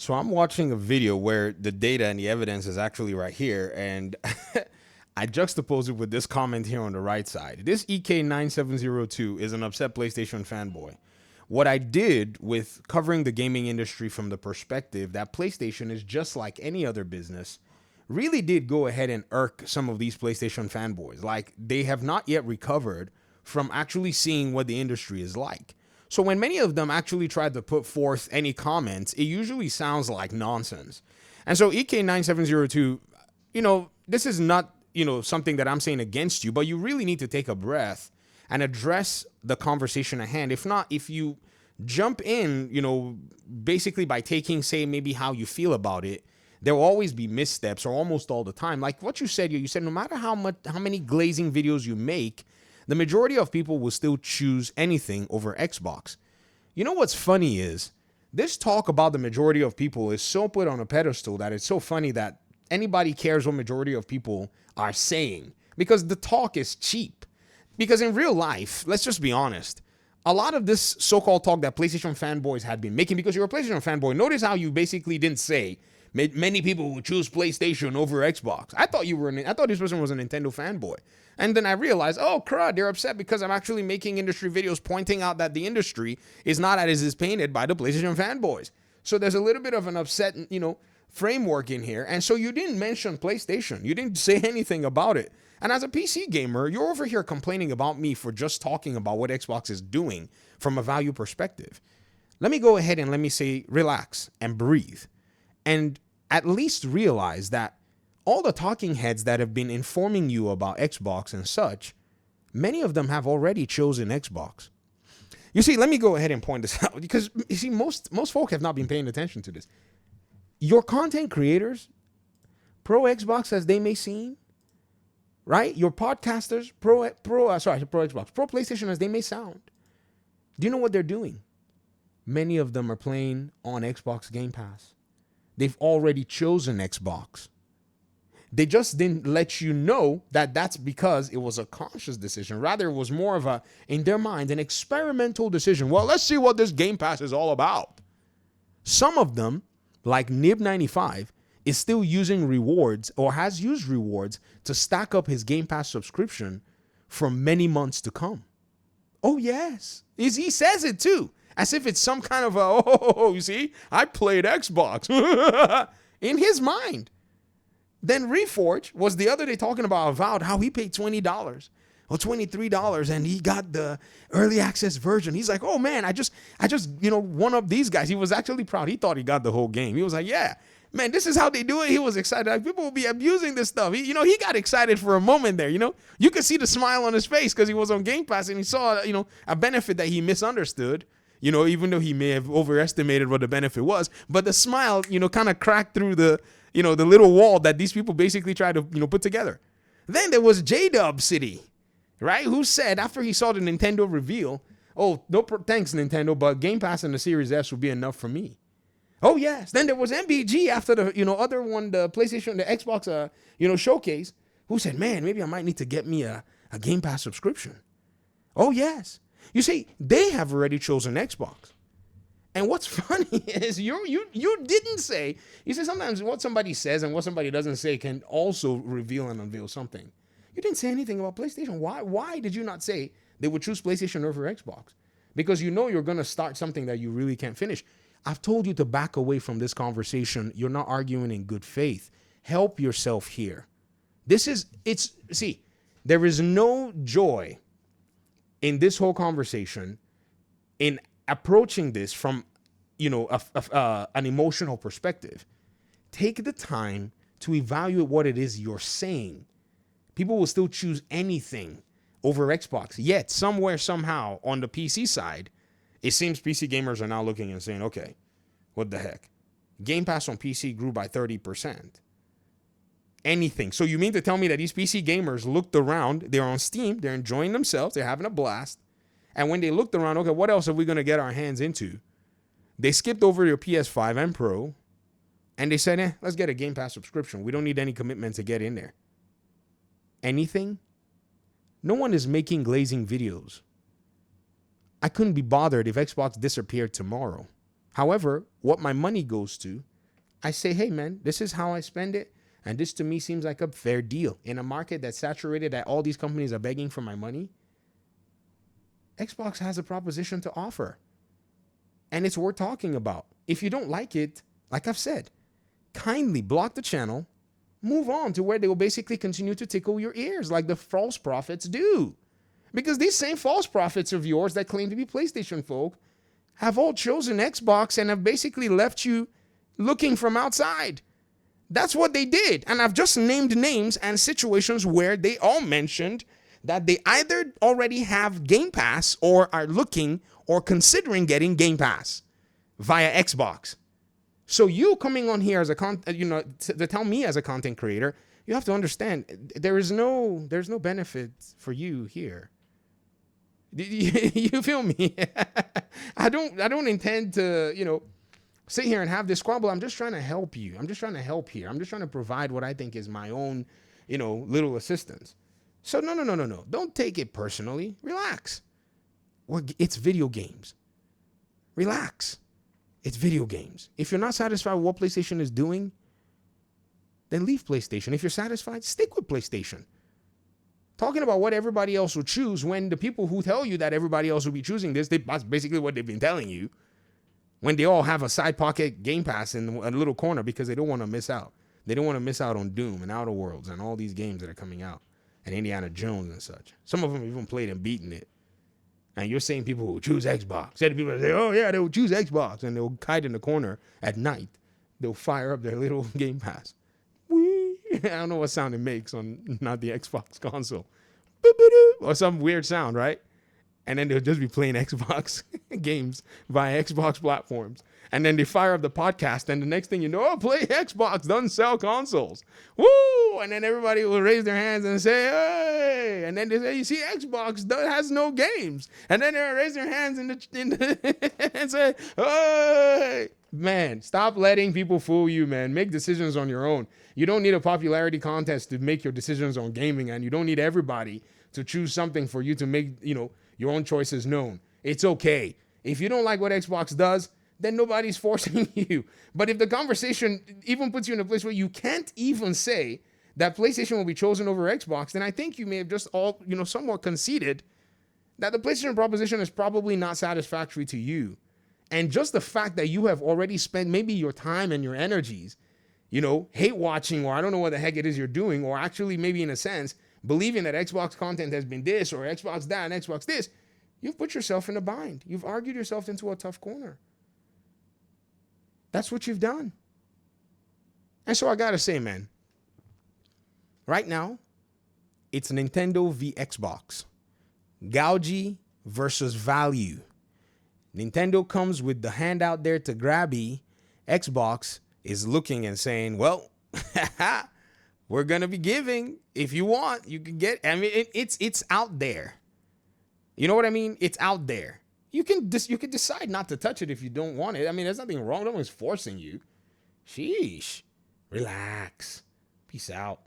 So I'm watching a video where the data and the evidence is actually right here, and I juxtapose it with this comment here on the right side. This EK9702 is an upset PlayStation fanboy. What I did with covering the gaming industry from the perspective that PlayStation is just like any other business really did go ahead and irk some of these PlayStation fanboys. Like, they have not yet recovered from actually seeing what the industry is like. So when many of them actually tried to put forth any comments, it usually sounds like nonsense. And so EK9702, this is not, something that I'm saying against you, but you really need to take a breath and address the conversation at hand. If not, if you jump in, basically by taking, say, maybe how you feel about it, there will always be missteps, or almost all the time. Like what you said, no matter how many glazing videos you make, the majority of people will still choose anything over Xbox. You know what's funny is this talk about the majority of people is so put on a pedestal that it's so funny that anybody cares what majority of people are saying, because the talk is cheap. Because in real life, let's just be honest, a lot of this so-called talk that PlayStation fanboys had been making, because you're a PlayStation fanboy, notice how you basically didn't say many people would choose PlayStation over Xbox. I thought this person was a Nintendo fanboy. And then I realized, oh crud, they're upset because I'm actually making industry videos pointing out that the industry is not as is painted by the PlayStation fanboys. So there's a little bit of an upset, framework in here. And so you didn't mention PlayStation. You didn't say anything about it. And as a PC gamer, you're over here complaining about me for just talking about what Xbox is doing from a value perspective. Let me go ahead and let me say, relax and breathe. And at least realize that all the talking heads that have been informing you about Xbox and such, many of them have already chosen Xbox. You see, let me go ahead and point this out, because you see, most folk have not been paying attention to this. Your content creators, pro Xbox as they may seem, right? Your podcasters, pro Xbox, pro PlayStation as they may sound. Do you know what they're doing? Many of them are playing on Xbox Game Pass. They've already chosen Xbox. They just didn't let you know that that's because it was a conscious decision. Rather, it was more of in their mind, an experimental decision. Well, let's see what this Game Pass is all about. Some of them, like Nib95, is still using rewards, or has used rewards, to stack up his Game Pass subscription for many months to come. Oh, yes. He says it too, as if it's some kind of you see, I played Xbox in his mind. Then Reforge was the other day talking about Avowed, how he paid $20 or $23 and he got the early access version. He's like, oh man, I just one of these guys. He was actually proud. He thought he got the whole game. He was like, yeah, man, this is how they do it. He was excited. Like, people will be abusing this stuff. He got excited for a moment there. You could see the smile on his face because he was on Game Pass and he saw, a benefit that he misunderstood. Even though he may have overestimated what the benefit was, but the smile, kind of cracked through the little wall that these people basically tried to, put together. Then there was J-Dub City, right? Who said after he saw the Nintendo reveal, oh, no, thanks Nintendo, but Game Pass and the Series S will be enough for me. Oh yes. Then there was MBG after the, other one, the PlayStation, the Xbox, showcase, who said, man, maybe I might need to get me a Game Pass subscription. Oh yes. You see, they have already chosen Xbox. And what's funny is you didn't say, you say sometimes what somebody says and what somebody doesn't say can also reveal and unveil something. You didn't say anything about PlayStation. Why did you not say they would choose PlayStation over Xbox? Because you're going to start something that you really can't finish. I've told you to back away from this conversation. You're not arguing in good faith. Help yourself here. There is no joy in this whole conversation in approaching this from, an emotional perspective. Take the time to evaluate what it is you're saying. People will still choose anything over Xbox. Yet, somewhere, somehow, on the PC side, it seems PC gamers are now looking and saying, okay, what the heck? Game Pass on PC grew by 30%. Anything. So you mean to tell me that these PC gamers looked around, they're on Steam, they're enjoying themselves, they're having a blast, and when they looked around, okay, what else are we going to get our hands into? They skipped over your PS5 and Pro, and they said, let's get a Game Pass subscription. We don't need any commitment to get in there. Anything? No one is making glazing videos. I couldn't be bothered if Xbox disappeared tomorrow. However, what my money goes to I say, hey man, this is how I spend it. And this to me seems like a fair deal. In a market that's saturated, that all these companies are begging for my money, Xbox has a proposition to offer. And it's worth talking about. If you don't like it, like I've said, kindly block the channel, move on to where they will basically continue to tickle your ears like the false prophets do. Because these same false prophets of yours that claim to be PlayStation folk have all chosen Xbox and have basically left you looking from outside. That's what they did. And I've just named names and situations where they all mentioned that they either already have Game Pass or are looking or considering getting Game Pass via Xbox. So you coming on here as a to tell me as a content creator, you have to understand there's no benefit for you here. You feel me? I don't intend to, sit here and have this squabble. I'm just trying to help you. I'm just trying to help here. I'm just trying to provide what I think is my own, little assistance. So no. Don't take it personally. Relax. It's video games. Relax. It's video games. If you're not satisfied with what PlayStation is doing, then leave PlayStation. If you're satisfied, stick with PlayStation. Talking about what everybody else will choose when the people who tell you that everybody else will be choosing this, that's basically what they've been telling you. When they all have a side pocket Game Pass in a little corner because they don't want to miss out. They don't want to miss out on Doom and Outer Worlds and all these games that are coming out. And Indiana Jones and such. Some of them even played and beaten it. And you're saying people who choose Xbox. Say to people that say, oh yeah, they will choose Xbox. And they'll hide in the corner at night. They'll fire up their little Game Pass. Whee! I don't know what sound it makes on not the Xbox console. Or some weird sound, right? And then they'll just be playing Xbox games via Xbox platforms. And then they fire up the podcast, and the next thing you know, play Xbox, doesn't sell consoles. Woo! And then everybody will raise their hands and say, hey! And then they say, you see, Xbox has no games. And then they'll raise their hands and say, hey! Man, stop letting people fool you, man. Make decisions on your own. You don't need a popularity contest to make your decisions on gaming, and you don't need everybody to choose something for you to make, your own choices known. It's okay. If you don't like what Xbox does, then nobody's forcing you. But if the conversation even puts you in a place where you can't even say that PlayStation will be chosen over Xbox, then I think you may have just all, somewhat conceded that the PlayStation proposition is probably not satisfactory to you. And just the fact that you have already spent maybe your time and your energies, hate watching, or I don't know what the heck it is you're doing, or actually maybe in a sense, believing that Xbox content has been this or Xbox that and Xbox this, you've put yourself in a bind. You've argued yourself into a tough corner. That's what you've done. And so I got to say, man, right now, it's Nintendo v Xbox. Gougy versus value. Nintendo comes with the hand out there to grabby. Xbox is looking and saying, well, we're going to be giving. If you want, you can get. I mean, it's out there. You know what I mean? It's out there. You can decide not to touch it if you don't want it. I mean, there's nothing wrong. No one's forcing you. Sheesh. Relax. Peace out.